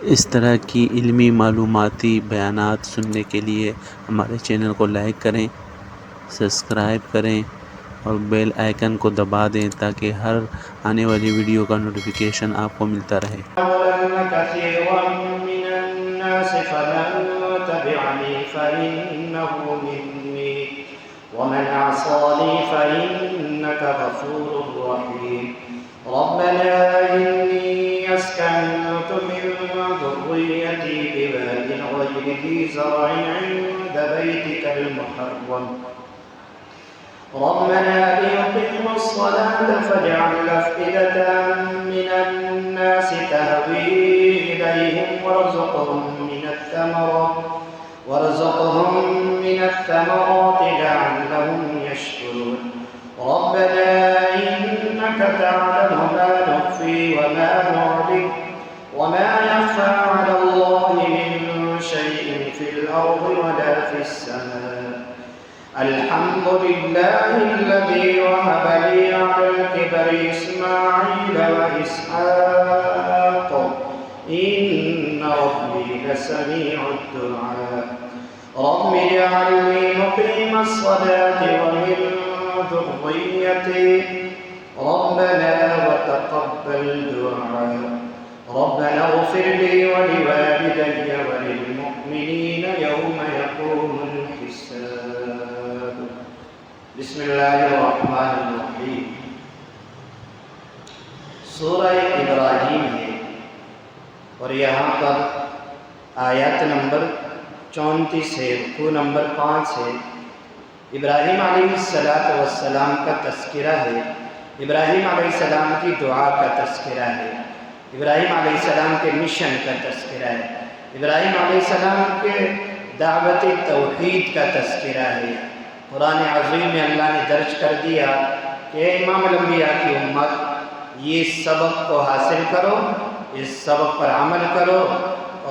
اس طرح کی علمی معلوماتی بیانات سننے کے لیے ہمارے چینل کو لائک کریں، سبسکرائب کریں اور بیل آئیکن کو دبا دیں تاکہ ہر آنے والی ویڈیو کا نوٹیفیکیشن آپ کو ملتا رہے۔ كثيرا من الناس فمن تبعني فإنه مني ومن عصاني فإنك غفور رحيم ربنا إني أسكنت من ذريتي بواد غير ذي زرع عند بيتك المحرم ربنا ليقيموا الصلاة فاجعل أفئدة من الناس تهوي إليهم وارزقهم من الثمرات لعلهم يشكرون ربنا إنك تعلم ما نخفي وما نعلن وما يخفى على الله من شيء في الأرض ولا في السماء الحمد لله الذي وهب لي على الكبر إسماعيل وإسحاق إن ربي لسميع الدعاء رب اجعلني مقيم الصلاة ومن ذريتي ربنا وتقبل دعاء ربنا اغفر لي ولوالدي وللمؤمنين يوم يقوم الحساب بسم اللہ الرحمن الرحیم۔ سورہ ابراہیم ہے اور یہاں پر آیت نمبر 34 ہے، رکوع نمبر 5 ہے۔ ابراہیم علیہ السلام کا تذکرہ ہے، ابراہیم علیہ السلام کی دعا کا تذکرہ ہے، ابراہیم علیہ السلام کے مشن کا تذکرہ ہے، ابراہیم علیہ السلام کے دعوت توحید کا تذکرہ ہے۔ قرآن عظیم میں اللہ نے درج کر دیا کہ اے امام الانبیاء کی امت، یہ سبق کو حاصل کرو، اس سبق پر عمل کرو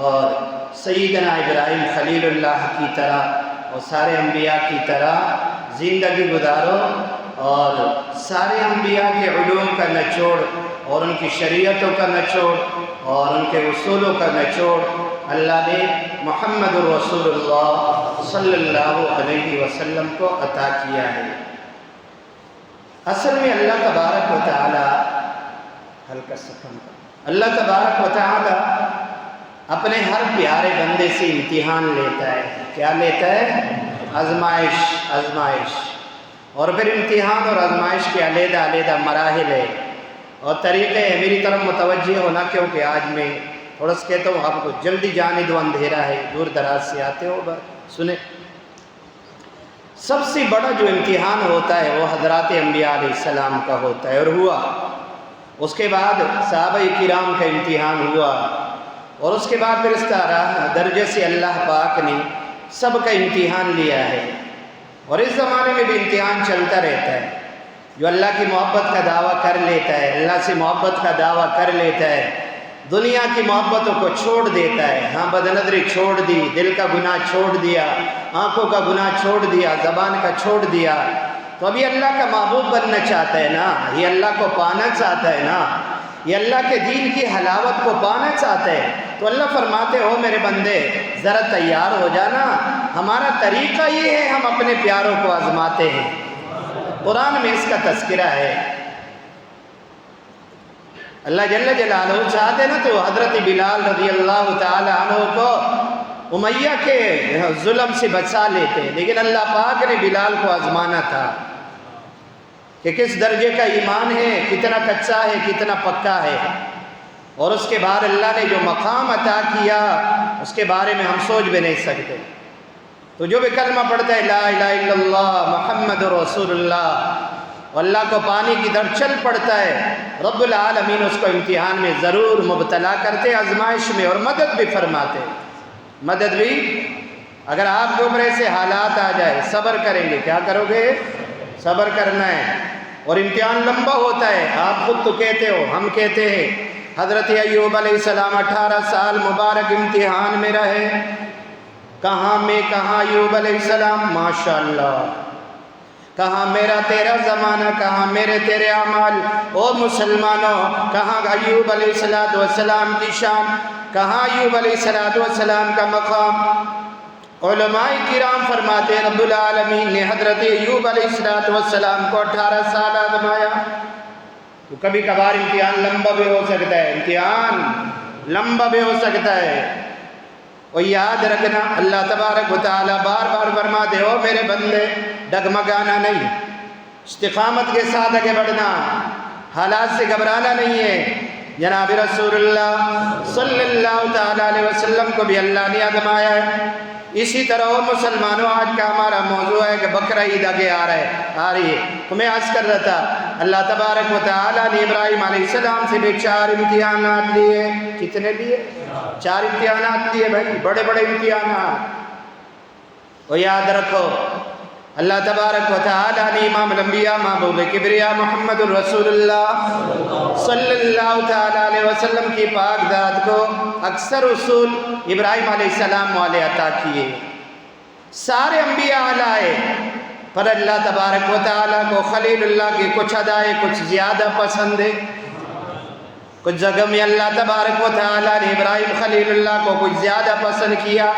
اور سیدنا ابراہیم خلیل اللہ کی طرح اور سارے انبیاء کی طرح زندگی گزارو اور سارے انبیاء کے علوم کا نچوڑ اور ان کی شریعتوں کا نچوڑ اور ان کے اصولوں کا نچوڑ اللہ نے محمد رسول اللہ صلی اللہ علیہ وسلم کو عطا کیا ہے۔ اصل میں اللہ تبارک و تعالی اللہ تبارک و تعالی اپنے ہر پیارے بندے سے امتحان لیتا ہے۔ کیا لیتا ہے؟ آزمائش اور پھر امتحان اور آزمائش کے علیحدہ علیحدہ مراحل ہے اور طریقے ہیں۔ میری طرف متوجہ ہونا کیونکہ آج میں تھوڑا سا کہتا ہوں آپ کو، جلدی جانے دو، اندھیرا ہے، دور دراز سے آتے ہو، سنیں۔ سب سے بڑا جو امتحان ہوتا ہے وہ حضرات انبیاء علیہ السلام کا ہوتا ہے اور ہوا۔ اس کے بعد صحابہ کرام کا امتحان ہوا اور اس کے بعد پھر اس طرح درجے سے اللہ پاک نے سب کا امتحان لیا ہے اور اس زمانے میں بھی امتحان چلتا رہتا ہے۔ جو اللہ کی محبت کا دعویٰ کر لیتا ہے، اللہ سے محبت کا دعویٰ کر لیتا ہے، دنیا کی محبتوں کو چھوڑ دیتا ہے، ہاں بدنظری چھوڑ دی، دل کا گناہ چھوڑ دیا، آنکھوں کا گناہ چھوڑ دیا، زبان کا چھوڑ دیا، تو ابھی اللہ کا محبوب بننا چاہتا ہے نا، یہ اللہ کو پانا چاہتا ہے نا، یہ اللہ کے دین کی حلاوت کو پانا چاہتا ہے، تو اللہ فرماتے ہو میرے بندے ذرا تیار ہو جانا، ہمارا طریقہ یہ ہے، ہم اپنے پیاروں کو آزماتے ہیں۔ قرآن میں اس کا تذکرہ ہے۔ اللہ جل جلالہ چاہتے نا تو حضرت بلال رضی اللہ تعالی عنہ کو امیہ کے ظلم سے بچا لیتے، لیکن اللہ پاک نے بلال کو آزمانا تھا کہ کس درجے کا ایمان ہے، کتنا کچا ہے، کتنا پکا ہے، اور اس کے بعد اللہ نے جو مقام عطا کیا اس کے بارے میں ہم سوچ بھی نہیں سکتے۔ تو جو بھی کلمہ پڑھتا ہے لا الہ الا اللہ محمد رسول اللہ، اللہ کو پانے کی طرف چل پڑتا ہے، رب العالمین اس کو امتحان میں ضرور مبتلا کرتے، آزمائش میں، اور مدد بھی فرماتے۔ مدد بھی، اگر آپ کے اوپر ایسے حالات آ جائے، صبر کریں گے، کیا کرو گے؟ صبر کرنا ہے، اور امتحان لمبا ہوتا ہے۔ آپ خود تو کہتے ہو، ہم کہتے ہیں، حضرت ایوب علیہ السلام 18 سال مبارک امتحان میں رہے۔ کہاں میں کہاں ایوب علیہ السلام، ماشاءاللہ کہاں میرا تیرا زمانہ، کہاں میرے تیرے اعمال؟ او مسلمانوں، کہاں ایوب علیہ السلام کی شان، کہاں ایوب علیہ السلام کا مقام؟ علماء کرام فرماتے رب العالمین نے حضرت ایوب علیہ السلام کو 18 سال آزمایا۔ تو کبھی کبھار امتحان لمبا بھی ہو سکتا ہے، امتحان لمبا بھی ہو سکتا ہے، اور یاد رکھنا اللہ تبارک و تعالیٰ بار بار فرماتے ہو میرے بندے ڈگمگانا نہیں، استقامت کے ساتھ آگے بڑھنا، حالات سے گھبرانا نہیں ہے۔ جناب رسول اللہ صلی اللہ تعالیٰ علیہ وسلم کو بھی اللہ نے آزمایا ہے۔ اسی طرح مسلمانوں آج کا ہمارا موضوع ہے کہ بقرہ عید آگے آ رہی ہے، تو میں عرض کر رہا تھا اللہ تبارک و تعالیٰ نے ابراہیم علیہ السلام سے بھی 4 امتحانات لیے۔ کتنے لیے؟ 4 امتحانات لیے بھائی، بڑے بڑے امتحانات۔ اور یاد رکھو اللہ تبارک و تعالیٰ نے امام الانبیاء محبوب کبریا محمد الرسول اللہ صلی اللہ تعالیٰ علیہ وسلم کی پاک ذات کو اکثر اصول ابراہیم علیہ السلام والے عطا کیے۔ سارے انبیاء لائے، پر اللہ تبارک و تعالیٰ کو خلیل اللہ کی کچھ ادائیں کچھ زیادہ پسند ہے۔ کچھ جگہ میں اللہ تبارک و تعالیٰ نے ابراہیم خلیل اللہ کو کچھ زیادہ پسند کیا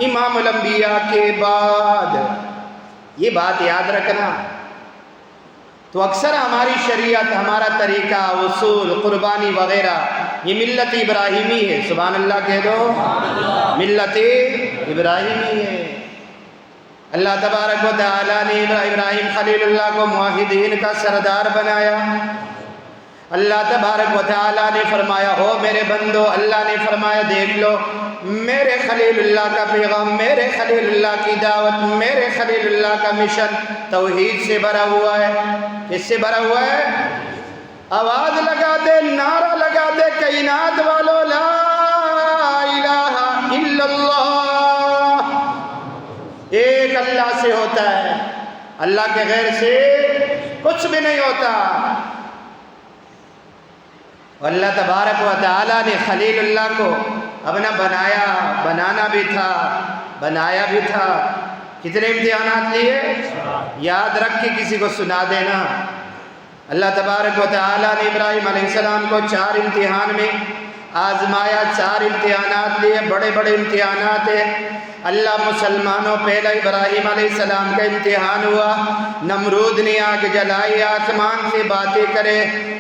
امام الانبیاء کے بعد۔ یہ بات یاد رکھنا۔ تو اکثر ہماری شریعت، ہمارا طریقہ، اصول، قربانی وغیرہ یہ ملت ابراہیمی ہے۔ سبحان اللہ کہہ دو، ملت ابراہیمی ہے۔ اللہ تبارک و تعالیٰ نے ابراہیم خلیل اللہ کو موحدین کا سردار بنایا۔ اللہ تبارک و تعالیٰ نے فرمایا ہو میرے بندو، اللہ نے فرمایا دیکھ لو میرے خلیل اللہ کا پیغام، میرے خلیل اللہ کی دعوت، میرے خلیل اللہ کا مشن توحید سے بھرا ہوا ہے۔ کس سے بھرا ہوا ہے؟ آواز لگا دے، نعرہ لگا دے کائنات والو، لا الہ الا اللہ۔ ایک اللہ سے ہوتا ہے، اللہ کے غیر سے کچھ بھی نہیں ہوتا۔ اللہ تبارک و تعالیٰ نے خلیل اللہ کو اپنا بنایا، بنانا بھی تھا، بنایا بھی تھا۔ کتنے امتحانات لیے؟ یاد رکھ کے کسی کو سنا دینا۔ اللہ تبارک و تعالیٰ نے ابراہیم علیہ السلام کو 4 امتحان میں آزمایا، 4 امتحانات لیے، بڑے بڑے امتحانات ہیں۔ اللہ مسلمانوں پہلا ابراہیم علیہ السلام کا امتحان ہوا، نمرود نے آگ جلائی، آسمان سے باتیں کرے،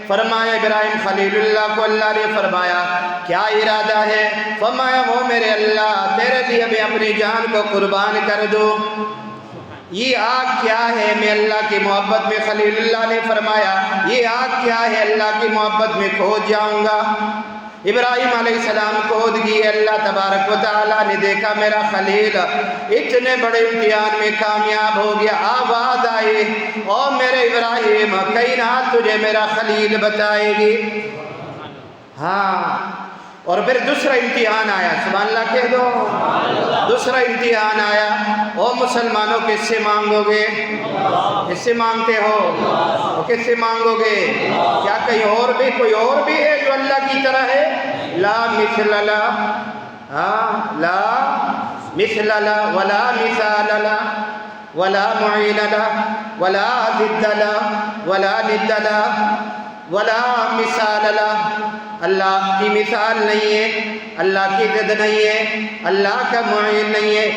فرمایا ابراہیم خلیل اللہ کو اللہ نے فرمایا کیا ارادہ ہے؟ فرمایا وہ میرے اللہ تیرے لیے میں اپنی جان کو قربان کر دوں۔ یہ آگ کیا ہے؟ میں اللہ کی محبت میں، خلیل اللہ نے فرمایا یہ آگ کیا ہے؟ اللہ کی محبت میں کھود جاؤں گا۔ ابراہیم علیہ السلام کھود گئے، اللہ تبارک و تعالیٰ نے دیکھا میرا خلیل اتنے بڑے امتحان میں کامیاب ہو گیا۔ آواز آئی او میرے ابراہیم کائنات تجھے میرا خلیل بتائے گی۔ ہاں، اور پھر دوسرا امتحان آیا، سبحان اللہ کہہ دو۔ دوسرا امتحان آیا، او مسلمانوں کس سے مانگو گے؟ کس سے مانگتے ہو؟ کس سے مانگو گے؟ کیا کوئی اور بھی ہے جو اللہ کی طرح ہے؟ لا مثل لا، لا مثل لا ولا مثال لا ولا معین لا ولا ضد لا ولا ند لا ولا مثال لا۔ اللہ کی مثال نہیں ہے، اللہ کی ضد نہیں ہے، اللہ کا معین نہیں ہے۔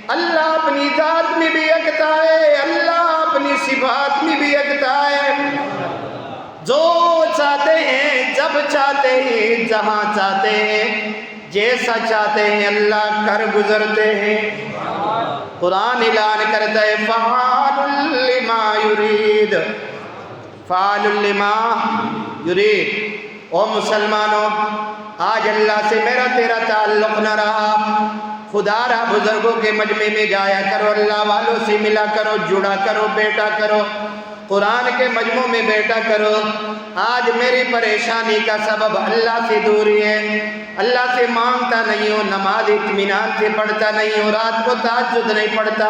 اللہ اپنی ذات میں بھی یکتا ہے، اللہ اپنی صفات میں بھی یکتا ہے۔ جو چاہتے ہیں، جب چاہتے ہیں، جہاں چاہتے ہیں، جیسا چاہتے ہیں اللہ کر گزرتے ہیں۔ قرآن اعلان کرتا ہے فعال لما یرید، فعال لما یرید۔ او مسلمانوں آج اللہ سے میرا تیرا تعلق نہ رہا، خدا را بزرگوں کے مجمع میں جایا کرو، اللہ والوں سے ملا کرو، جڑا کرو، بیٹا کرو، قرآن کے مجموع میں بیٹا کرو۔ آج میری پریشانی کا سبب اللہ سے دوری ہے، اللہ سے مانگتا نہیں ہوں، نماز اطمینان سے پڑھتا نہیں ہوں، رات کو تہجد نہیں پڑھتا،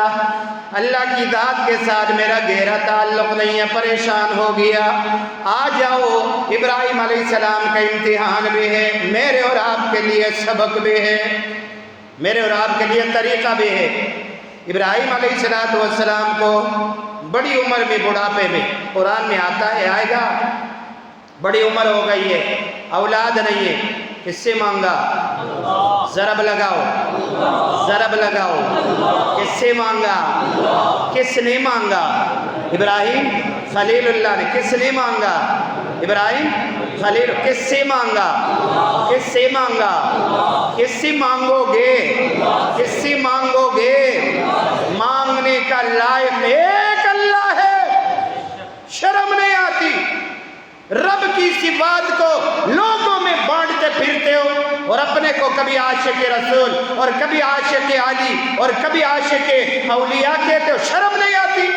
اللہ کی ذات کے ساتھ میرا گہرا تعلق نہیں ہے، پریشان ہو گیا۔ آ جاؤ، ابراہیم علیہ السلام کا امتحان بھی ہے، میرے اور آپ کے لیے سبق بھی ہے، میرے اور آپ کے لیے طریقہ بھی ہے۔ ابراہیم علیہ السلام کو بڑی عمر میں بڑھاپے میں، قرآن میں آتا ہے آئے گا، بڑی عمر ہو گئی ہے، اولاد نہیں ہے، کس سے مانگا؟ ضرب لگاؤ، ضرب لگاؤ، کس سے مانگا؟ کس نے مانگا؟ ابراہیم خلیل اللہ نے۔ کس نے مانگا؟ ابراہیم خلیل۔ کس سے مانگا؟ کس سے مانگا؟ کس سے مانگو گے؟ کس سے مانگو گے؟ مانگنے کا لائق ایک اللہ ہے، شرم نہیں آتی؟ رب کی صفات کو لوگوں میں بانٹتے پھرتے ہو، اور اپنے کو کبھی عاشق رسول اور کبھی عاشق علی اور کبھی عاشق اولیاء کہتے ہو، شرم نہیں آتی؟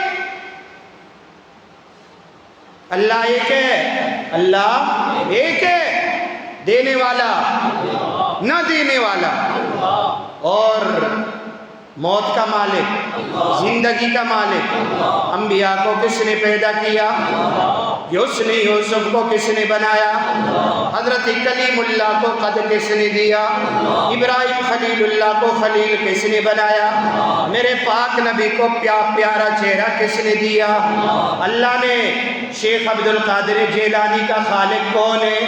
اللہ ایک ہے، اللہ ایک ہے، دینے والا نہ دینے والا، اور موت کا مالک، زندگی کا مالک۔ انبیاء کو کس نے پیدا کیا؟ اس نے یوسف کو کس نے بنایا؟ حضرت کلیم اللہ کو قد کس نے دیا؟ ابراہیم خلیل اللہ کو خلیل کس نے بنایا؟ میرے پاک نبی کو پیارا چہرہ کس نے دیا؟ اللہ نے۔ شیخ عبد القادر جیلانی کا خالق کون ہے؟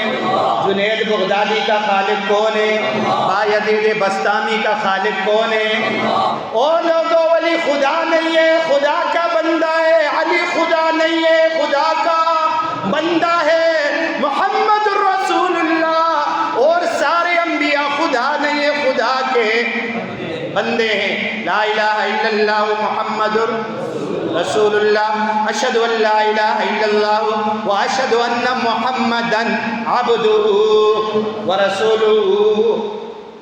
جنید بغدادی کا خالق کون ہے؟ بایزید بسطامی کا خالق کون ہے؟ اور لوگوں ولی خدا نہیں ہے، خدا کا بندہ ہے۔ علی خدا نہیں ہے، خدا کا بندہ ہے۔ محمد الرسول اللہ اور سارے انبیاء خدا نہیں ہے، خدا کے بندے ہیں۔ لا الہ الا اللہ محمد رسول اللہ، اشہد ان لا الہ الا اللہ واشہد ان محمدًا عبدہ ورسولہ۔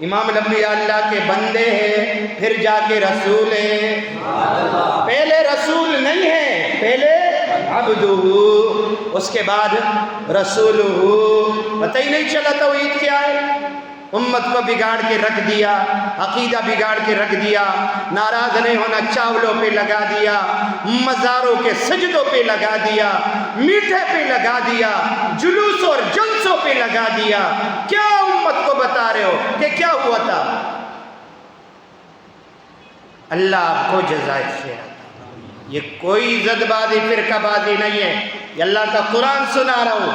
امام الانبیاء اللہ کے بندے ہیں، پھر جا کے رسول ہیں۔ پہلے رسول نہیں ہے، پہلے عبدہ، اس کے بعد رسولہ۔ پتہ ہی نہیں چلا توحید کیا ہے۔ امت کو بگاڑ کے رکھ دیا، عقیدہ بگاڑ کے رکھ دیا، ناراض نہیں ہونا چاولوں پہ لگا دیا، مزاروں کے سجدوں پہ لگا دیا، میٹھے پہ لگا دیا، جلوس اور جلسوں پہ لگا دیا۔ کیا امت کو بتا رہے ہو کہ کیا ہوا تھا؟ اللہ آپ کو جزائے خیر۔ یہ کوئی زد بازی فرقہ بازی نہیں ہے، یہ اللہ کا قرآن سنا رہا ہوں۔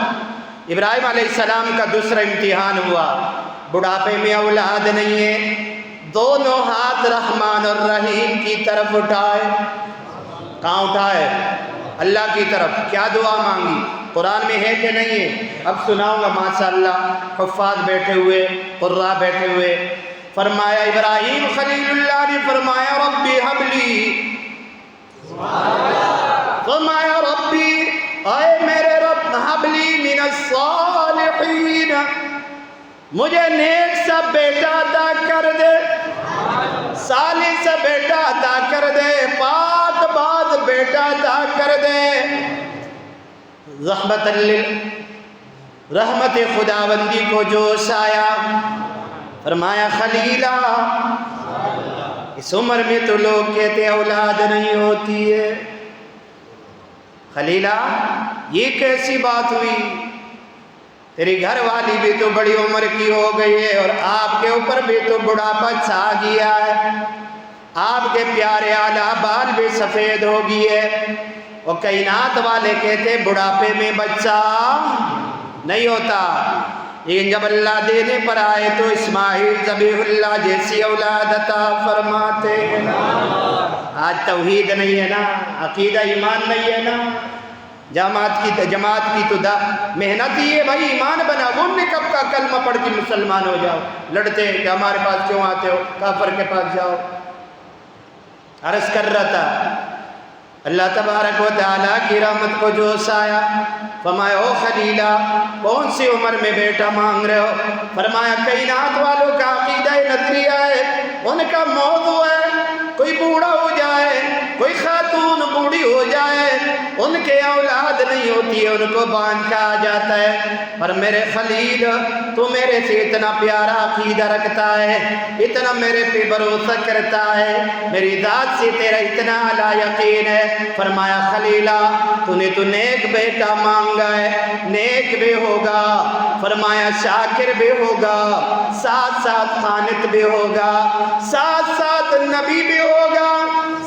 ابراہیم علیہ السلام کا دوسرا امتحان ہوا، بڑھاپے میں اولاد نہیں ہے، دونوں ہاتھ رحمان اور رحیم کی طرف اٹھائے۔ کہاں اٹھائے؟ اللہ کی طرف۔ کیا دعا مانگی؟ قرآن میں ہے کہ نہیں ہے؟ اب سناؤں گا ماشاءاللہ، حفاظ بیٹھے ہوئے، قراء بیٹھے ہوئے۔ فرمایا ابراہیم خلیل اللہ نے فرمایا ربی حبلی، فرمایا ربی اے میرے رب حبلی من الصالحین، مجھے نیک سا بیٹا عطا کر دے، صالح سا بیٹا عطا کر دے، پاک باز بیٹا عطا کر دے۔ رحمت خداوندی کو جوش آیا، فرمایا خلیلہ، اس عمر میں تو لوگ کہتے اولاد نہیں ہوتی ہے، خلیلہ یہ کیسی بات ہوئی؟ تیری گھر والی بھی تو بڑی عمر کی ہو گئی ہے، اور آپ کے اوپر بھی تو بڑھاپا چھا گیا ہے، آپ کے پیارے اعلیٰ بال بھی سفید ہو گئی ہے۔ اور کائنات والے کہتے بڑھاپے میں بچہ نہیں ہوتا، لیکن جب اللہ دینے پر آئے تو اسماعیل ذبیح اللہ جیسی اولاد عطا فرماتے ہیں۔ آج توحید نہیں ہے نا، عقیدہ ایمان نہیں ہے نا، جماعت کی تو محنت ہی ہے بھائی، ایمان بنا۔ وہ نے کب کا کلمہ پڑھ کے مسلمان ہو جاؤ، لڑتے ہیں کہ ہمارے پاس کیوں آتے ہو، کافر کے پاس جاؤ۔ عرض کر رہا تھا اللہ تبارک و تعالیٰ کی رحمت کو جوش آیا، فرمایا او خلیلہ کون سی عمر میں بیٹا مانگ رہے ہو؟ فرمایا کائنات والوں کا عقیدہ نظریہ ہے، ان کا موضوع ہے کوئی بوڑھا ہو جائے، کوئی خاتون بوڑھی ہو جائے، ان کے اولاد نہیں ہوتی ہے، ان کو باندھ کا آ جاتا ہے۔ پر میرے خلیل تو میرے سے اتنا پیارا عقیدہ رکھتا ہے، اتنا میرے پہ بھروسہ کرتا ہے، میری ذات سے تیرا اتنا اعلیٰ یقین ہے۔ فرمایا خلیلہ تو نے تو نیک بیٹا مانگا ہے، نیک بھی ہوگا، فرمایا شاکر بھی ہوگا، ساتھ ساتھ قانت بھی ہوگا، ساتھ ساتھ نبی بھی ہوگا،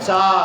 4।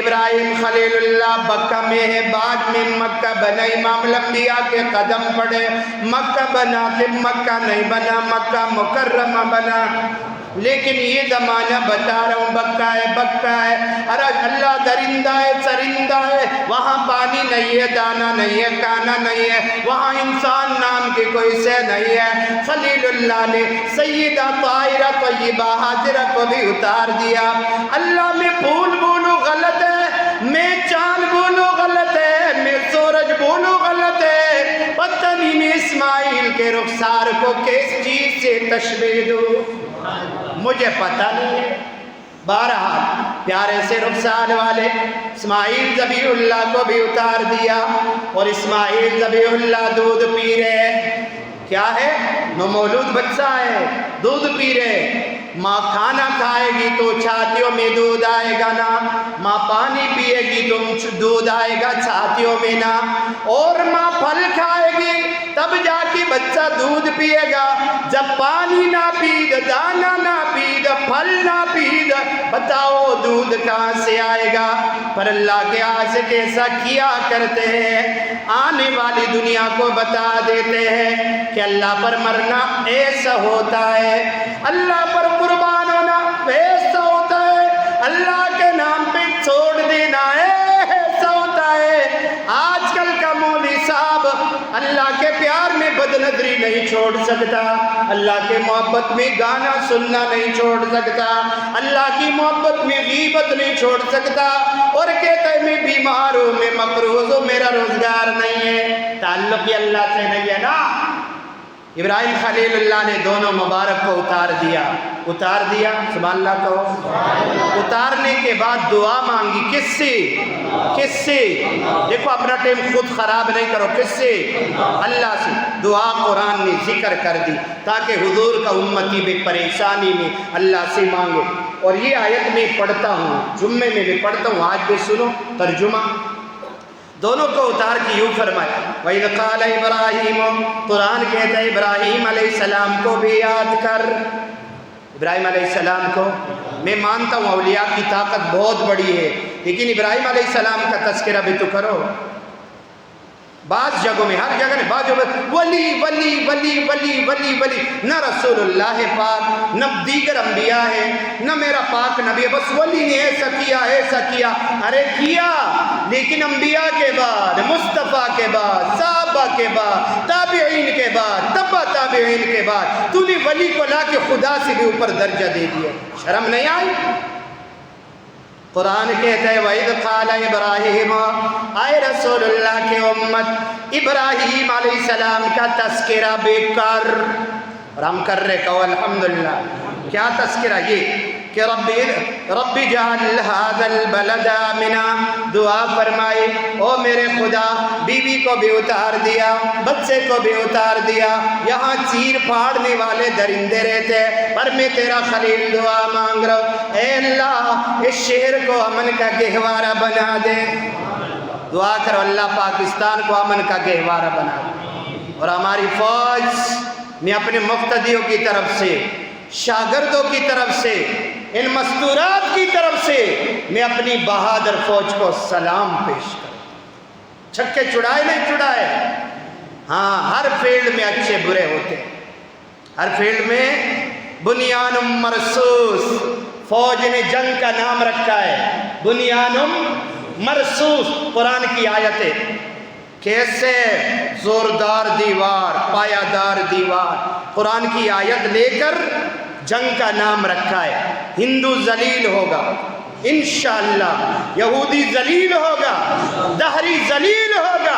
ابراہیم خلیل اللہ مکہ میں ہے، بعد میں مکہ بنا، امام الانبیاء کے قدم پڑے، مکہ بنا، پھر مکہ نہیں بنا، مکہ مکرمہ بنا۔ لیکن یہ زمانہ بتا رہا ہوں بکا ہے، بکا ہے، ارے اللہ درندہ ہے، چرندہ ہے، وہاں پانی نہیں ہے، دانا نہیں ہے، کانا نہیں ہے، وہاں انسان نام کی کوئی شے نہیں ہے۔ خلیل اللہ نے سیدہ طاہرہ طیبہ حاجرہ کو بھی اتار دیا۔ اللہ میں پھول بولوں غلط ہے، میں چاند بولوں غلط ہے، میں سورج بولوں غلط ہے، پتہ نہیں میں اسماعیل کے رخسار کو کس چیز سے تشبیہ دوں، مجھے پتہ نہیں ہے۔ بہرحال پیارے سے رخسار والے اسماعیل ذبیح اللہ کو بھی اتار دیا، اور اسماعیل ذبیح اللہ دودھ پی رہے، کیا ہے؟ نومولود بچہ ہے، دودھ پی رہے۔ ماں کھانا کھائے گی تو چھاتیوں میں دودھ آئے گا نا، ماں پانی پیے گی تو دودھ آئے گا چھاتیوں میں نا، اور ماں پھل کھائے گی تب جا کے بچہ دودھ پیے گا۔ جب پانی نہ پید، دانا نہ پید، پھل نہ پید، بتاؤ دودھ کہاں سے آئے گا؟ پر اللہ کے عاشق ایسا کیا کرتے ہیں، آنے والی دنیا کو بتا دیتے ہیں کہ اللہ پر مرنا ایسا ہوتا ہے، اللہ پر قربان ہونا ایسا ہوتا ہے، اللہ کے نام پہ چھوڑ دینا ایسا ہوتا ہے۔ آج کل کا مولوی صاحب اللہ کے پیار میں بدنظری نہیں چھوڑ سکتا، اللہ کے محبت میں گانا سننا نہیں چھوڑ سکتا، اللہ کی محبت میں غیبت نہیں چھوڑ سکتا، اور کہتا ہے میں بیمار ہوں، میں مقروض ہوں، میرا روزگار نہیں ہے، تعلق ہی اللہ سے نہیں ہے نا۔ ابراہیم خلیل اللہ نے دونوں مبارک کو اتار دیا، سبحان اللہ کہو۔ اتارنے کے بعد دعا مانگی، کس سے؟ دیکھو اپنا ٹائم خود خراب نہیں کرو، کس سے؟ اللہ سے۔ دعا قرآن نے ذکر کر دی تاکہ حضور کا امتی بے پریشانی میں اللہ سے مانگے۔ اور یہ آیت میں پڑھتا ہوں، جمعے میں بھی پڑھتا ہوں، آج بھی سنو ترجمہ۔ دونوں کو اتار کے یوں فرمایا، وَإِذْ قَالَ إِبْرَاهِيمُ، قرآن کہتا ہے ابراہیم علیہ السلام کو بھی یاد کر۔ ابراہیم علیہ السلام کو، میں مانتا ہوں اولیاء کی طاقت بہت بڑی ہے، لیکن ابراہیم علیہ السلام کا تذکرہ بھی تو کرو۔ بعض جگہوں میں، ہر جگہ میں بعض جگہوں میں ولی ولی ولی ولی ولی ولی، نہ رسول اللہ پاک، نہ دیگر انبیاء ہیں، نہ میرا پاک نبی ہے، بس ولی نے ایسا کیا۔ ارے کیا، لیکن انبیاء کے بعد، مصطفیٰ کے بعد، صحابہ کے بعد، تابعین کے بعد، تبع تابعین کے بعد، تو نے ولی کو لا کے خدا سے بھی اوپر درجہ دے دیا، شرم نہیں آئی؟ قرآن کہتا ہے وَإِذْ قَالَ إِبْرَاهِيمُ، آئے رسول اللہ کے امت، ابراہیم علیہ السلام کا تذکرہ بھی کر، اور ہم کر رہے، کہو الحمدللہ۔ کیا تذکرہ؟ یہ کہ رب جعل هذا البلد آمنا، دعا فرمائی، او میرے خدا بیوی کو بھی اتار دیا، بچے کو بھی اتار دیا، یہاں چیر پھاڑنے والے درندے رہتے، پر میں تیرا خلیل دعا مانگ رہا ہوں، اے اللہ اس شہر کو امن کا گہوارہ بنا دے۔ دعا کرو اللہ پاکستان کو امن کا گہوارہ بنا دے، اور ہماری فوج میں اپنے مقتدیوں کی طرف سے، شاگردوں کی طرف سے، ان مستورات کی طرف سے میں اپنی بہادر فوج کو سلام پیش کروں۔ چھکے چھڑائے نہیں چھڑائے، ہاں ہر فیلڈ میں اچھے برے ہوتے، ہر فیلڈ میں بنیان مرصوص، فوج نے جنگ کا نام رکھا ہے بنیان مرصوص۔ قرآن کی آیت ہے، کیسے زوردار دیوار، پایدار دیوار، قرآن کی آیت لے کر جنگ کا نام رکھا ہے۔ ہندو ذلیل ہوگا انشاءاللہ، یہودی ذلیل ہوگا، دہری ذلیل ہوگا،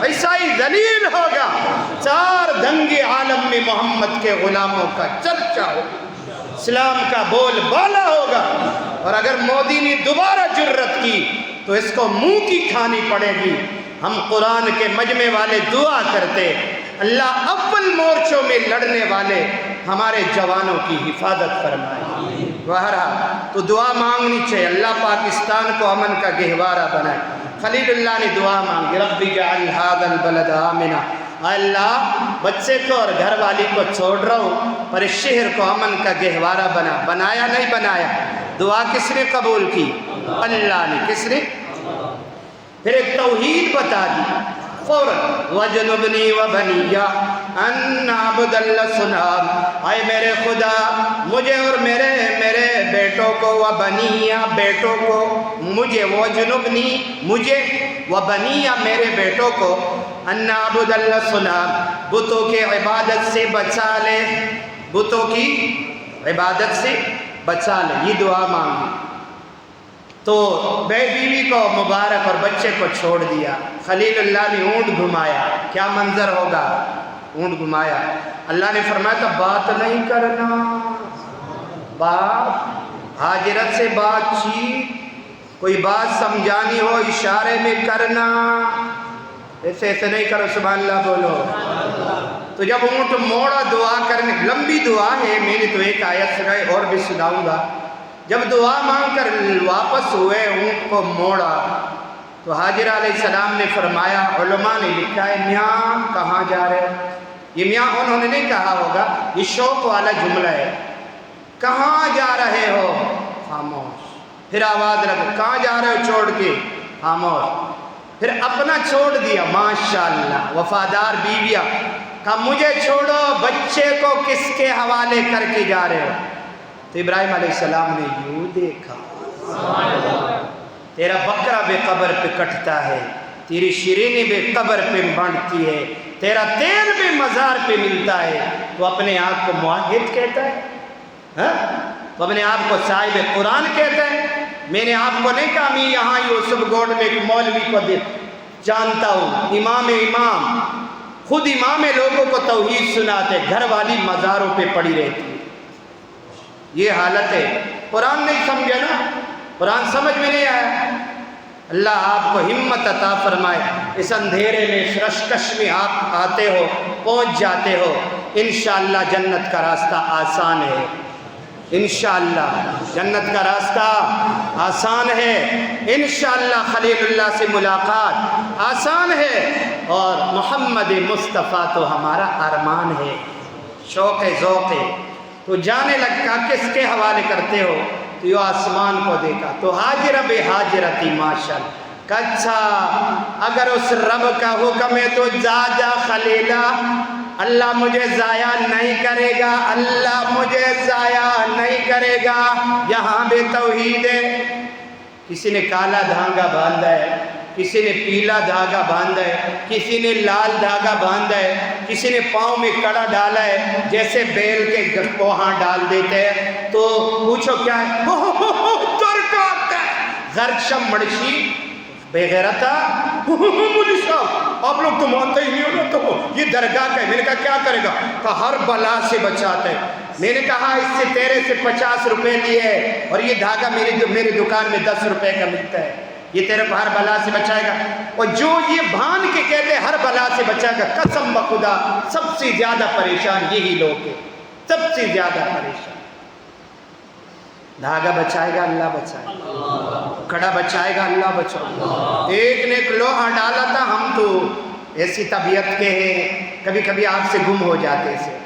عیسائی ذلیل ہوگا، چار دنگے عالم میں محمد کے غلاموں کا چرچا ہوگا، اسلام کا بول بالا ہوگا، اور اگر مودی نے دوبارہ جرت کی تو اس کو منہ کی کھانی پڑے گی۔ ہم قرآن کے مجمع والے دعا کرتے، اللہ اول مورچوں میں لڑنے والے ہمارے جوانوں کی حفاظت فرمائے۔ بہرحال تو دعا مانگنی چاہیے، اللہ پاکستان کو امن کا گہوارہ بنائے۔ خلیل اللہ نے دعا مانگی، رب اجعل هذا البلد آمنا، اللہ بچے کو اور گھر والی کو چھوڑ رہا ہوں، پر اس شہر کو امن کا گہوارہ بنایا نہیں بنایا؟ دعا کس نے قبول کی؟ اللہ نے. کس نے؟ پھر ایک توحید بتا دی فوراً. وَجْنُبْنِي وَبَنِيَّ أَن نَعْبُدَ الْأَصْنَامَ. اے میرے خدا مجھے اور میرے بیٹوں کو، وَبَنِيَّ بیٹوں کو، مجھے، وَجْنُبْنِي مجھے، وَبَنِيَّ میرے بیٹوں کو، أَن نَعْبُدَ الْأَصْنَامَ بتوں کی عبادت سے بچا لے، بتوں کی عبادت سے بچا لے. یہ دعا مانگی تو بیوی کو مبارک اور بچے کو چھوڑ دیا. خلیل اللہ نے اونٹ گھمایا. کیا منظر ہوگا؟ اونٹ گھمایا. اللہ نے فرمایا تھا بات نہیں کرنا، بات حاجرت سے بات چیت، کوئی بات سمجھانی ہو اشارے میں کرنا، ایسے نہیں کرو. سبحان اللہ بولو. تو جب اونٹ موڑا دعا کرنے، لمبی دعا ہے، میں نے تو ایک آیت سنائی اور بھی سناؤں گا. جب دعا مانگ کر واپس ہوئے، اونٹ کو موڑا تو حاجرہ علیہ السلام نے فرمایا، علماء نے لکھا ہے میاں کہاں جا رہے ہو. یہ میاں انہوں نے نہیں کہا ہوگا، یہ شوق والا جملہ ہے. کہاں جا رہے ہو؟ خاموش. پھر آواز لگا کہاں جا رہے ہو چھوڑ کے؟ خاموش. پھر اپنا چھوڑ دیا. ماشاءاللہ وفادار بیویاں. کہا مجھے چھوڑو، بچے کو کس کے حوالے کر کے جا رہے ہو؟ تو ابراہیم علیہ السلام نے یوں دیکھا، تیرا بکرا بے قبر پہ کٹتا ہے، تیری شیرینی بے قبر پہ بنتی ہے، تیرا تیل بھی مزار پہ ملتا ہے، تو اپنے آپ کو موحد کہتا ہے، تو اپنے آپ کو صاحب قرآن کہتا ہے. میں نے آپ کو نہیں کہا میں یہاں یوسف گوڑ میں ایک مولوی کو جانتا ہوں، امام خود امام لوگوں کو توحید سناتے، گھر والی مزاروں پہ پڑی رہتی. یہ حالت ہے. قرآن نہیں سمجھا نا، قرآن سمجھ میں نہیں آیا. اللہ آپ کو ہمت عطا فرمائے. اس اندھیرے میں رشکش میں آپ آتے ہو، پہنچ جاتے ہو. انشاءاللہ جنت کا راستہ آسان ہے. انشاءاللہ جنت کا راستہ آسان ہے. انشاءاللہ خلیل اللہ سے ملاقات آسان ہے. اور محمد مصطفیٰ تو ہمارا ارمان ہے، شوق ہے، ذوق ہے. تو جانے لگا کس کے حوالے کرتے ہو؟ تو یہ آسمان کو دیکھا تو حاجر بے حاجرتی ماشاءاللہ. کچھا اگر اس رب کا حکم ہے تو جا خلیلہ، اللہ مجھے ضائع نہیں کرے گا، اللہ مجھے ضائع نہیں کرے گا. یہاں بھی توحید ہے. کسی نے کالا دھاگا باندھا ہے، کسی نے پیلا دھاگا باندھا ہے، کسی نے لال دھاگا باندھا ہے، کسی نے پاؤں میں کڑا ڈالا ہے جیسے بیل کے وہاں ڈال دیتے ہیں. تو پوچھو کیا ہے؟ غرشم مڑشی بے غیرتا مجھے صاحب آپ لوگ تو مانتے ہی نہیں ہو نا، تو یہ درگاہ کا ہے. میں نے کہا کیا کرے گا؟ کہا ہر بلا سے بچاتا ہے. میں نے کہا اس سے تیرے سے 50 روپے لیے اور یہ دھاگا میری دکان میں 10 روپے کا ملتا ہے، یہ تیرے کو ہر بلا سے بچائے گا. اور جو یہ بھان کے کہتے ہیں ہر بلا سے بچائے گا، قسم بخدا سب سے زیادہ پریشان یہی لوگ ہیں، سب سے زیادہ پریشان. دھاگا بچائے گا اللہ بچائے گا، کڑا بچائے گا اللہ بچائے گا. ایک نے ایک لوہا ڈالا تھا. ہم تو ایسی طبیعت کے ہیں، کبھی کبھی آپ سے گم ہو جاتے سے.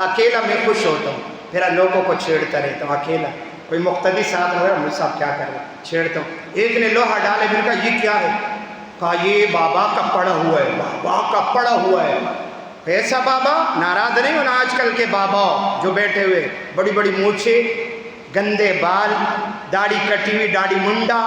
اکیلا میں خوش ہوتا ہوں، پھر لوگوں کو چھیڑتا رہتا ہوں. اکیلا کوئی مقتدی ساتھ ہو رہا ہے، مجھ صاحب کیا کر رہے ہیں، چھیڑتا ہوں. ایک نے لوہا ڈالے، میں نے کہا یہ کیا ہے؟ کہا یہ بابا کا پڑا ہوا ہے، بابا کا پڑا ہوا ہے. ایسا بابا ناراض نہیں ہونا. آج کل کے بابا جو بیٹھے ہوئے، بڑی بڑی مونچھیں، گندے بال، داڑھی کٹی ہوئی، داڑھی منڈا،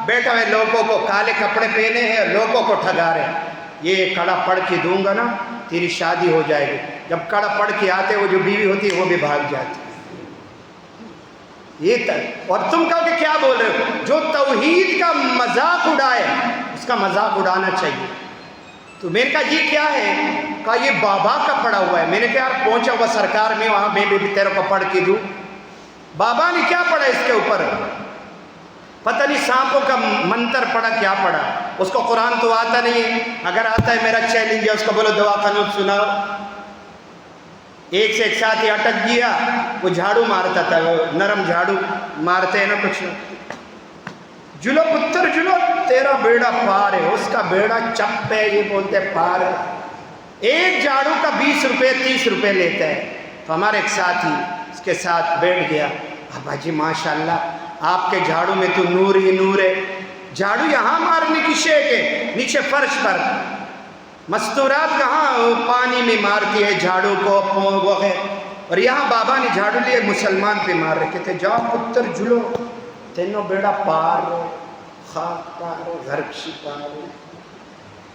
بیٹھا ہوئے لوگوں کو کالے کپڑے پہنے ہیں، لوگوں کو ٹھگا رہے ہیں. یہ کڑا پڑھ کے دوں گا نا تیری شادی ہو جائے گی. جب کڑا پڑھ کے آتے وہ جو بیوی ہوتی ہے وہ بھی بھاگ جاتی. یہ اور تم کہو کہ کیا بول رہے ہو؟ جو توحید کا مذاق اڑائے اس کا مذاق اڑانا چاہیے. تو میں نے کہا یہ کیا ہے؟ کہا یہ بابا کا پڑا ہوا ہے. میں نے کہا یار پہنچا ہوا سرکار میں، وہاں میں بھی تیرے کو پڑھ کے دوں. بابا نے کیا پڑھا اس کے اوپر؟ پتہ نہیں سانپوں کا منتر پڑھا، کیا پڑھا. اس کو قرآن تو آتا نہیں ہے. اگر آتا ہے میرا چیلنج ہے، اس کو بولو دعا قنوت سناؤ. ایک سے ایک ساتھ ہی اٹک گیا. وہ جھاڑو مارتا تھا، وہ نرم جھاڑو مارتے ہیں نا کچھ. جلو پتر جلو، تیرا بیڑا پار ہے، اس کا بیڑا چپ ہے، یہ بولتے پار ہے. ایک جھاڑو کا 20 روپے 30 روپے لیتا ہے. تو ہمارے ایک ساتھی اس کے ساتھ بیٹھ گیا. ابا جی ماشاءاللہ آپ کے جھاڑو میں تو نور ہی نور ہے. جھاڑو یہاں مارنے کی شے کے نیچے فرش پر، مستورات کہاں پانی میں مارتی ہے جھاڑو کو وغیرہ، اور یہاں بابا نے جھاڑو لیے مسلمان پہ مار رکھے تھے. جاؤ پتر جلو تینوں بیڑا پار ہو، خاک پار ہو، گھرکشی پار ہو.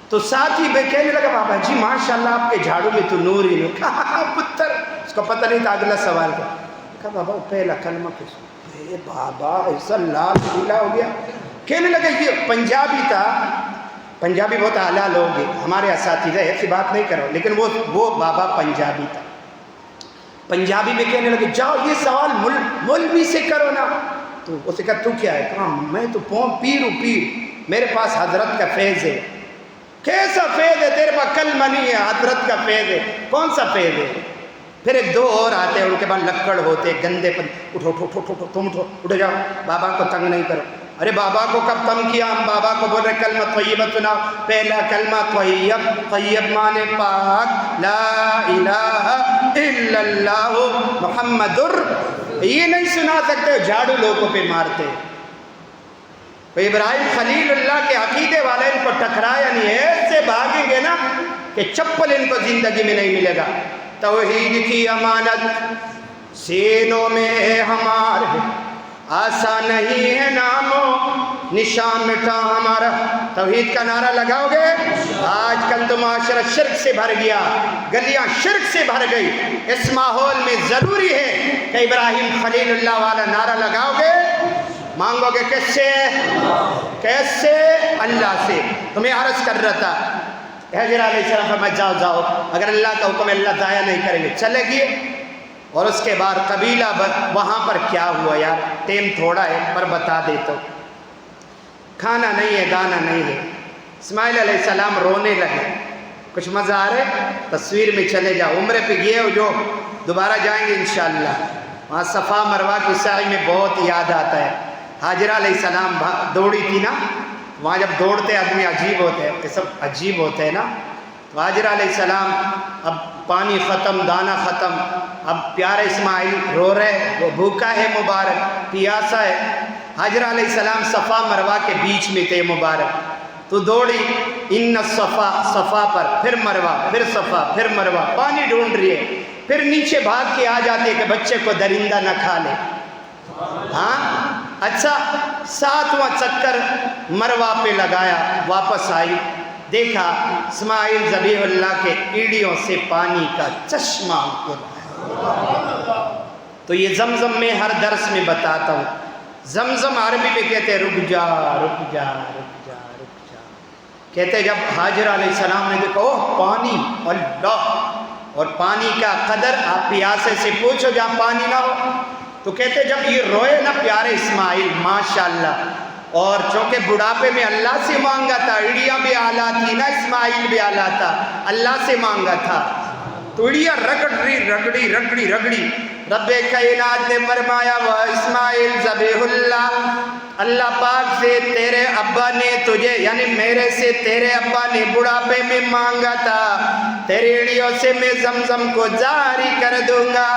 تو ساتھی بے کہنے لگا بابا جی ماشاءاللہ آپ کے جھاڑو میں تو نور ہی نور. کہا پتر، اس کو پتہ نہیں تھا اگلا سوال کا. کہا بابا پہلا کلمہ کس؟ اے بابا ایسا لال پیلا ہو گیا. کہنے لگا یہ پنجابی تھا، پنجابی بہت اعلیٰ لوگ ہیں ہمارے اساتذہ، ایسی بات نہیں کرو، لیکن وہ بابا پنجابی تھا. پنجابی میں کہنے لگے جاؤ یہ سوال مولوی سے کرو نا. تو اسے کہا تو کیا ہے؟ کہا میں تو پیر ہوں، پیر، میرے پاس حضرت کا فیض ہے. کیسا فیض ہے تیرے پاس؟ کلمہ نہیں ہے، حضرت کا فیض ہے. کون سا فیض ہے؟ پھر ایک دو اور آتے ہیں، ان کے پاس لکڑ ہوتے گندے پن. اٹھو اٹھو اٹھو اٹھو تم اٹھو جاؤ، بابا کو تنگ نہیں کرو. ارے بابا کو کب تنگ کیا؟ ہم بابا کو بول رہے کلمہ طیبہ سناؤ. پہلا کلمہ طیب، طیب مانے پاک، لا الہ الا اللہ محمد. یہ نہیں سنا سکتے، جھاڑو لوگوں پہ مارتے. تو ابراہیم خلیل اللہ کے عقیدے والے ان کو ٹکرایا نہیں، ایسے بھاگیں گے نا کہ چپل ان کو زندگی میں نہیں ملے گا. توحید کی امانت سینوں میں ہے ہمارے، آسان نہیں ہے نام و نشان مٹا ہمارا. توحید کا نعرہ لگاؤ گے؟ آج کل تو معاشرہ شرک سے بھر گیا، گلیاں شرک سے بھر گئی. اس ماحول میں ضروری ہے کہ ابراہیم خلیل اللہ والا نعرہ لگاؤ گے. مانگو گے کس سے؟ کیسے؟ اللہ سے. تمہیں عرض کر رہا تھا حضرت علیہ السلام فرمایا جاؤ جاؤ، اگر اللہ کا حکم ہے اللہ ضائع نہیں کریں گے. چلے گئے، اور اس کے بعد قبیلہ وہاں پر کیا ہوا یار، ٹائم تھوڑا ہے پر بتا دیتا ہوں. کھانا نہیں ہے، دانا نہیں ہے. اسماعیل علیہ السلام رونے لگے. کچھ مزہ آ رہے؟ تصویر میں چلے جاؤ. عمرے پہ گئے ہو جو، دوبارہ جائیں گے انشاءاللہ. وہاں صفا مروہ کی سعی میں بہت یاد آتا ہے. حاجرہ علیہ السلام دوڑی تھی نا، وہاں جب دوڑتے آدمی عجیب ہوتے ہیں، یہ سب عجیب ہوتے ہیں نا. تو حاجرہ علیہ السلام اب پانی ختم، دانا ختم، اب پیارے اسماعیل رو رہے، وہ بھوکا ہے مبارک، پیاسا ہے. حاجرہ علیہ السلام صفا مروہ کے بیچ میں تھے مبارک. تو دوڑی ان صفا، صفا پر، پھر مروہ، پھر صفا، پھر مروہ، پانی ڈھونڈ رہی ہے. پھر نیچے بھاگ کے آ جاتے کہ بچے کو درندہ نہ کھا لے. ہاں اچھا، 7واں چکر مروہ پہ لگایا، واپس آئی، دیکھا اسماعیل ذبیح اللہ کے ایڑیوں سے پانی کا چشمہ کو لایا. تو یہ زمزم میں ہر درس میں بتاتا ہوں. زمزم عربی میں کہتے ہیں رک جا رک جا رک جا رک جا. کہتے جب حاجرہ علیہ السلام نے دیکھا اوہ پانی، اللہ، اور پانی کا قدر آپ پیاسے سے پوچھو جہاں پانی نہ ہو. تو کہتے جب یہ روئے نا پیارے اسماعیل ماشاءاللہ، اور چونکہ بڑھاپے میں اللہ سے مانگا تھا، ایڑیاں بھی اعلیٰ تھی نا، اسماعیل بھی اعلیٰ تھا، اللہ سے مانگا تھا، تو ایڑیاں رگڑی رگڑی. رب کائنات نے فرمایا وہ اسماعیل ذبیح اللہ پاک سے تیرے ابا نے تجھے، یعنی میرے سے تیرے ابا نے بڑھاپے میں مانگا تھا، تیری ایڑیوں سے میں زمزم کو جاری کر دوں گا،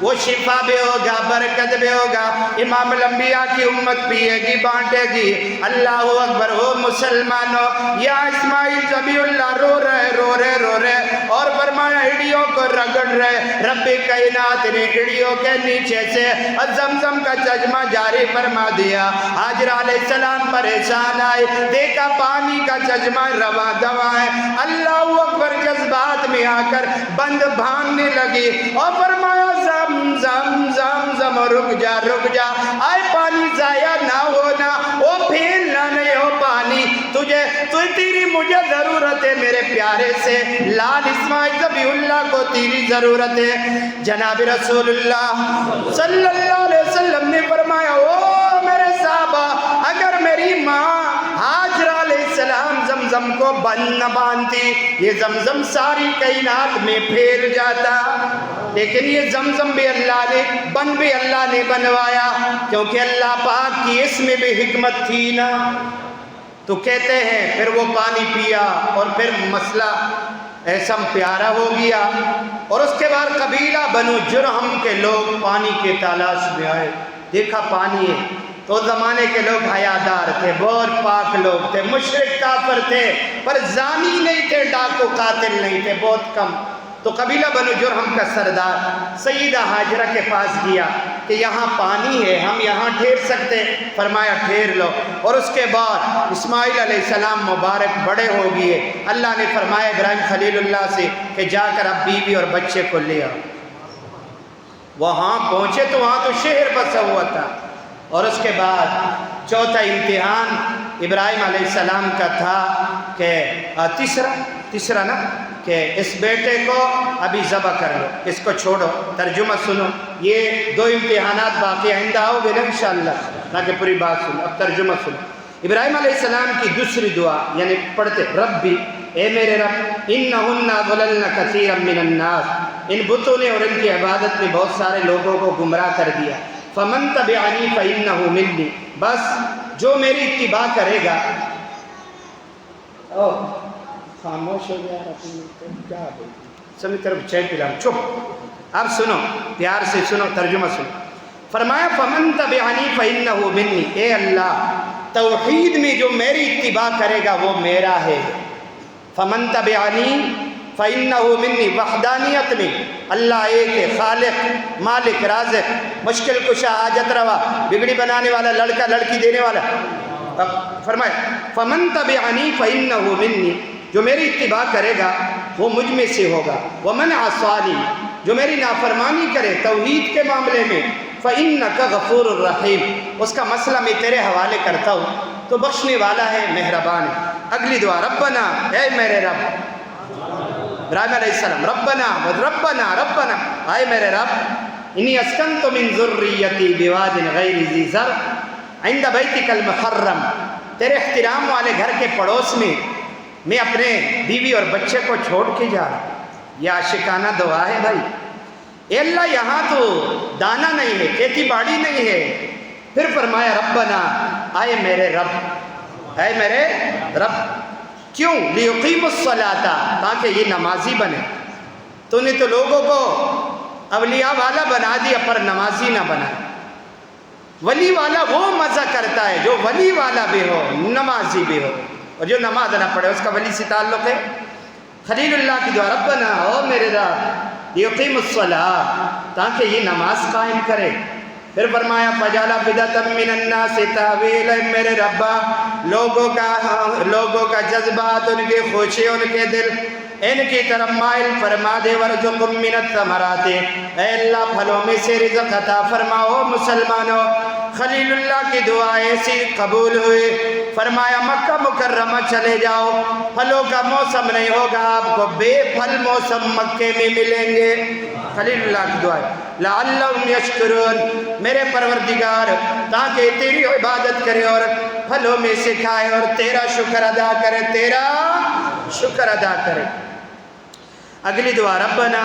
وہ شفا بھی ہوگا، برکت بھی ہوگا، امام الانبیاء کی امت پیے گی، بانٹے گی. اللہ اکبر. ہو مسلمانوں، یا اسماعیل ذبیح اللہ رو رہے اور فرمایا ایڑیوں کو رگڑ رہے. رب کائنات نے ایڑیوں کے نیچے سے زمزم کا چشمہ جاری فرما دیا. حاجرہ علیہ السلام پریشان آئے، دیکھا پانی کا چشمہ رواں دواں ہے. اللہ اکبر. جذبات میں آ کر بند بھاننے لگی اور فرمایا زم زم زم زم رک جا. آئے پانی ضائع نہ ہونا، وہ پھیلنا نہیں ہو پانی. تیری مجھے ضرورت ہے میرے پیارے سے لال اسماعیل ذبیح اللہ کو تیری ضرورت ہے. جناب رسول اللہ صلی اللہ علیہ وسلم نے فرمایا او میرے صحابہ، اگر میری ماں حاجرہ علیہ السلام زمزم کو بند نہ باندھتی، یہ زمزم ساری کائنات میں پھیل جاتا. لیکن یہ زمزم بھی اللہ نے، بند بھی اللہ نے بنوایا، کیونکہ اللہ پاک کی اس میں بھی حکمت تھی نا. تو کہتے ہیں پھر وہ پانی پیا اور پھر مسئلہ ایسا پیارا ہو گیا. اور اس کے بعد قبیلہ بنو جرہم کے لوگ پانی کے تلاش میں آئے، دیکھا پانی ہے، تو زمانے کے لوگ حیادار تھے، بہت پاک لوگ تھے، مشرک کافر تھے، پر زانی نہیں تھے، ڈاکو قاتل نہیں تھے، بہت کم۔ تو قبیلہ بنو جرہم کا سردار سیدہ ہاجرہ کے پاس گیا کہ یہاں پانی ہے، ہم یہاں ٹھہر سکتے؟ فرمایا ٹھہر لو۔ اور اس کے بعد اسماعیل علیہ السلام مبارک بڑے ہو گئے، اللہ نے فرمایا ابراہیم خلیل اللہ سے کہ جا کر اب بیوی اور بچے کو لے آؤ۔ وہاں پہنچے تو وہاں تو شہر بسا ہوا تھا۔ اور اس کے بعد چوتھا امتحان ابراہیم علیہ السلام کا تھا کہ تیسرا نا کہ اس بیٹے کو ابھی ذبح کر لو، اس کو چھوڑو۔ ترجمہ سنو، یہ دو امتحانات باقی آئندہ آؤ گے نا انشاءاللہ، تاکہ پوری بات سنو۔ اب ترجمہ سنو۔ ابراہیم علیہ السلام کی دوسری دعا یعنی پڑھتے ربی، اے میرے رب، انہن ضللن کثیرا من الناس، ان بتوں نے اور ان کی عبادت نے بہت سارے لوگوں کو گمراہ کر دیا، فمن تبعنی فانہ منی، بس جو میری اتباع کرے گا۔ خاموش ہو گیا کیا سمی طرف چائے پلا، چپ۔ اب سنو، پیار سے سنو، ترجمہ سنو۔ فرمایا فمن تبعنی فانہ منی، اے اللہ توحید میں جو میری اتباع کرے گا وہ میرا ہے۔ فمن تبعنی فانہ منی، وحدانیت میں اللہ ایک ہے، خالق، مالک، رازق، مشکل کشا، حاجت روا، بگڑی بنانے والا، لڑکا لڑکی دینے والا۔ اب فرمایا فمن تبعنی فانہ منی، جو میری اتباع کرے گا وہ مجھ میں سے ہوگا، ومن عصانی، جو میری نافرمانی کرے توحید کے معاملے میں، فإنک غفور الرحیم، اس کا مسئلہ میں تیرے حوالے کرتا ہوں، تو بخشنے والا ہے، مہربان ہے۔ اگلی دعا، ربنا، اے میرے رب، ابراہیم علیہ السلام، ربنا ربنا، اے میرے رب، انی اسکنت من ذریتی بواد غیر ذی زرع عند بیتک المحرم، تیرے احترام والے گھر کے پڑوس میں اپنے بیوی اور بچے کو چھوڑ کے جا رہا ہوں۔ یہ عاشقانہ دعا ہے بھائی۔ اے اللہ یہاں تو دانا نہیں ہے، کھیتی باڑی نہیں ہے۔ پھر فرمایا ربنا، اے میرے رب، اے میرے رب، کیوں؟ لیقیموا الصلاۃ، تاکہ یہ نمازی بنے۔ تو نے تو لوگوں کو اولیاء والا بنا دیا پر نمازی نہ بنایا۔ ولی والا وہ مزہ کرتا ہے جو ولی والا بھی ہو، نمازی بھی ہو، اور جو نماز نہ پڑھے اس کا ولی سے تعلق ہے۔ خلیل اللہ کی دعا، ربنا، او میرے رب، یقیم الصلاۃ، تاکہ یہ نماز قائم کرے۔ پھر فرمایا فجعل فدۃ من الناس تحویل، میرے ربا لوگوں کا جذبات، ان کی خوشی، ان کے دل ان کی طرف مائل فرما دے۔ ورزقہم من الثمرات، اے اللہ پھلوں میں سے رزق عطا فرماؤ مسلمانوں۔ خلیل اللہ کی دعا ایسی قبول ہوئی۔ فرمایا مکہ مکرمہ چلے جاؤ، پھلوں کا موسم نہیں ہوگا، آپ کو بے پھل موسم مکے میں ملیں گے۔ خلیل اللہ کی دعا ہے لعلہم یشکرون، میرے پروردگار تاکہ تیری عبادت کرے اور پھلوں میں سے کھائے اور تیرا شکر ادا کرے، تیرا شکر ادا کرے۔ اگلی دعا، ربنا،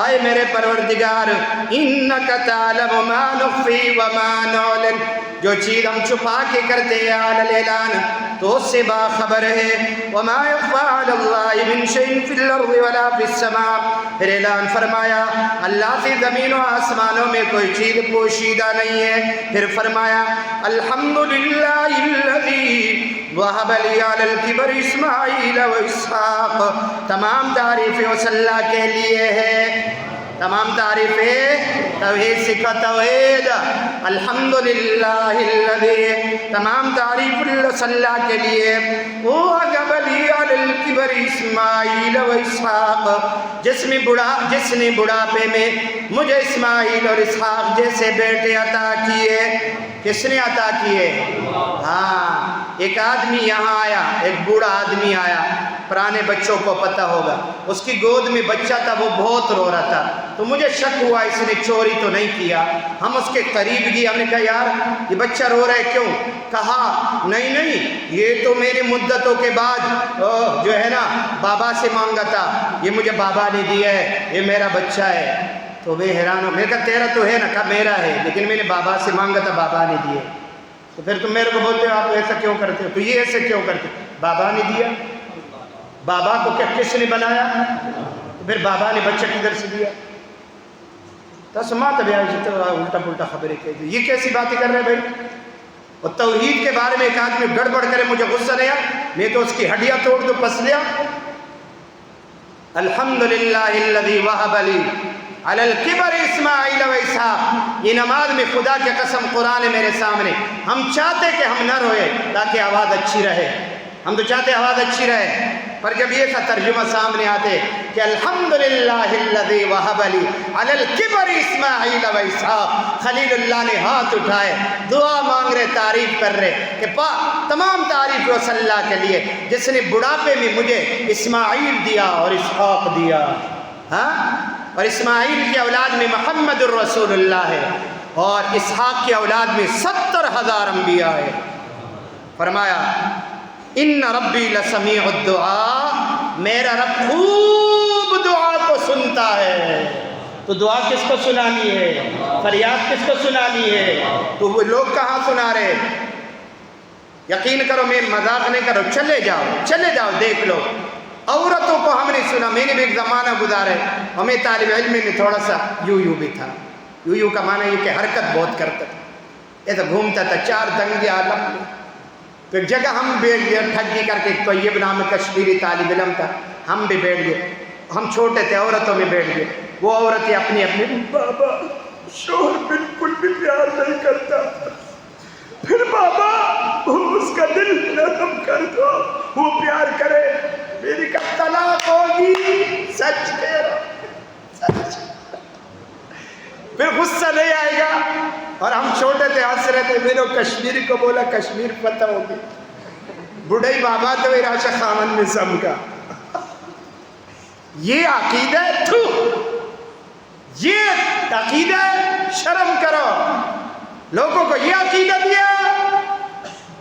اے میرے پروردگار، انک تعلم ما نخفی وما نعلن، جو چیز ہم چھپا کے کرتے ہیں علی الاعلان تو اس سے باخبر ہے۔ وما یخفی علی اللہ من شیء فی الارض ولا فی السماء، پھر اعلان فرمایا اللہ سے زمین و آسمانوں میں کوئی چیز پوشیدہ نہیں ہے۔ پھر فرمایا الحمدللہ الذی وہب لی علی الکبر اسماعیل و اسحاق، تمام تعریفیں اس اللہ کے لیے ہے، تمام تعریفیں توحید سکھا توحید، الحمدللہ الذی، تمام تعریف اللہ کے لیے، وہب لی علی الکبر اسماعیل و اسحاق، جس نے بڑھاپے میں مجھے اسماعیل اور اسحاق جیسے بیٹے عطا کیے۔ کس نے عطا کیے؟ ہاں، ایک آدمی یہاں آیا، ایک بوڑھا آدمی آیا، پرانے بچوں کو پتہ ہوگا، اس کی گود میں بچہ تھا، وہ بہت رو رہا تھا، تو مجھے شک ہوا اس نے چوری تو نہیں کیا۔ ہم اس کے قریب گئے، ہم نے کہا یار یہ بچہ رو رہا ہے کیوں؟ کہا نہیں یہ تو میری مدتوں کے بعد جو ہے نا بابا سے مانگا تھا، یہ مجھے بابا نے دیا ہے، یہ میرا بچہ ہے۔ تو میں حیران ہوں، میں نے کہا تیرا تو ہے نا؟ کہا میرا ہے، لیکن میں نے بابا سے مانگا تھا، بابا نے دیے۔ تو پھر تم میرے کو بولتے ہو آپ ایسا کیوں کرتے ہو؟ تو یہ ایسے کیوں کرتے ہو؟ بابا نے دیا، بابا کو کیا کس نے بنایا؟ تو پھر بابا نے بچہ کدھر سے دیا؟ تو سماعت ابھی الٹا پلٹا خبریں کہتے، یہ کیسی باتیں کر رہے بھائی؟ اور توحید کے بارے میں ایک آدمی گڑبڑ کرے مجھے غصہ نہیں آیا، میں تو اس کی ہڈیاں توڑ دوں پس لیا۔ الحمدللہ الذی وہب لی علی الکبر اسماعیل و اسحاق، یہ نماز میں خدا کی قسم قرآن ہے میرے سامنے، ہم چاہتے کہ ہم نہ روئے تاکہ آواز اچھی رہے، ہم تو چاہتے آواز اچھی رہے، پر جب یہ سا ترجمہ سامنے آتے کہ الحمدللہ الذی وہب لی علی الکبر اسماعیل و اسحاق، خلیل اللہ نے ہاتھ اٹھائے، دعا مانگ رہے، تعریف کر رہے کہ تمام تعریف اس اللہ کے لیے جس نے بڑھاپے میں مجھے اسماعیل دیا اور اسحاق دیا، ہاں، اور اسماعیل کی اولاد میں محمد الرسول اللہ ہے اور اسحاق کی اولاد میں 70,000 انبیاء ہے۔ فرمایا ان ربی لسمیع الدعاء، میرا رب خوب دعا کو سنتا ہے۔ تو دعا کس کو سنانی ہے؟ فریاد کس کو سنانی ہے؟ تو وہ لوگ کہاں سنا رہے؟ یقین کرو میں مذاق نہیں کرو، چلے جاؤ دیکھ لو، عورتوں کو ہم نے سنا، میں نے بھی ایک زمانہ گزارے، ہمیں طالب علم میں تھوڑا سا یو بھی تھا، یو کا معنی یہ کہ حرکت بہت کرتا تھا، ایسا گھومتا تھا 4 دنگے عالم میں۔ تو ایک جگہ ہم بیٹھ گئے ٹھگی کر کے، طیب نام کشمیری طالب علم تھا، ہم بھی بیٹھ گئے، ہم چھوٹے تھے، عورتوں میں بیٹھ گئے، وہ عورتیں اپنی بابا شوہر بالکل بھی پیار نہیں کرتا، پھر بابا اس کا دل نرم کر دو وہ پیار کرے، میری کا طلاق ہوگی، سچ کہہ رہا سچ، پھر غصہ نہیں آئے گا، اور ہم چھوٹے تھے ہنس رہے تھے، میں نے کشمیری کو بولا کشمیر فتح ہوگی، بڑھئی بابا تو راشا خامن میں سم کا، یہ عقیدہ تھو، یہ عقیدہ شرم کرو، لوگوں کو یہ عقیدہ دیا،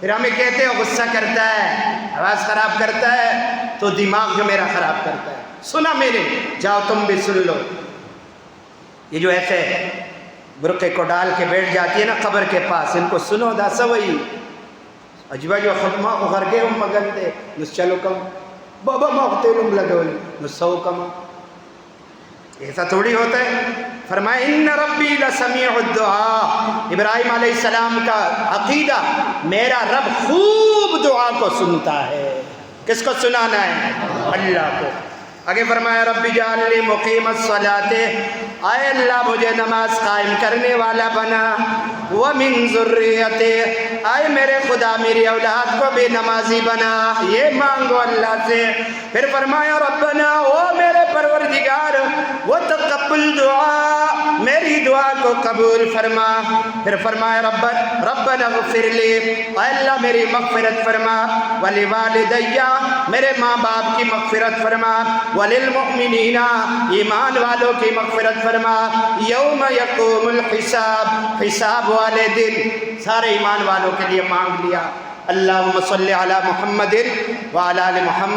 پھر ہمیں کہتے ہیں غصہ کرتا ہے، آواز خراب کرتا ہے، تو دماغ جو میرا خراب کرتا ہے، سنا میں نے، جاؤ تم بھی سن لو، یہ جو ایسے برقعے کو ڈال کے بیٹھ جاتی ہے نا قبر کے پاس، ان کو سنو دا سوئی اجبا جو خدمہ کو غرگے ہم مگنتے نس چلو کم بابا مغتے لم لگولی نس سو کم، ایسا تھوڑی ہوتا ہے۔ فرمائے ان ربی لسمیع الدعاء، ابراہیم علیہ السلام کا عقیدہ میرا رب خوب دعا کو سنتا ہے، کس کو سنانا ہے؟ اللہ کو۔ آگے فرمایا رب اجعلنی مقیم الصلاۃ، اے اللہ مجھے نماز قائم کرنے والا بنا، ومن ذریتی، اے میرے خدا میری اولاد کو بھی نمازی بنا، یہ مانگو اللہ سے۔ پھر فرمایا ربنا، او میرے پروردگار، وتقبل دعا، میری دعا کو قبول فرما۔ پھر فرمایا ربنا اغفر لی، اے اللہ میری مغفرت فرما، ولوالدی، میرے ماں باپ کی مغفرت فرما، وللمؤمنین، ایمان والوں کی مغفرت فرما، یوم یقوم الحساب، حساب والے دن، سارے ایمان والوں کے لیے مانگ لیا۔ اللہم صلی علی محمد وعلی آل محمد۔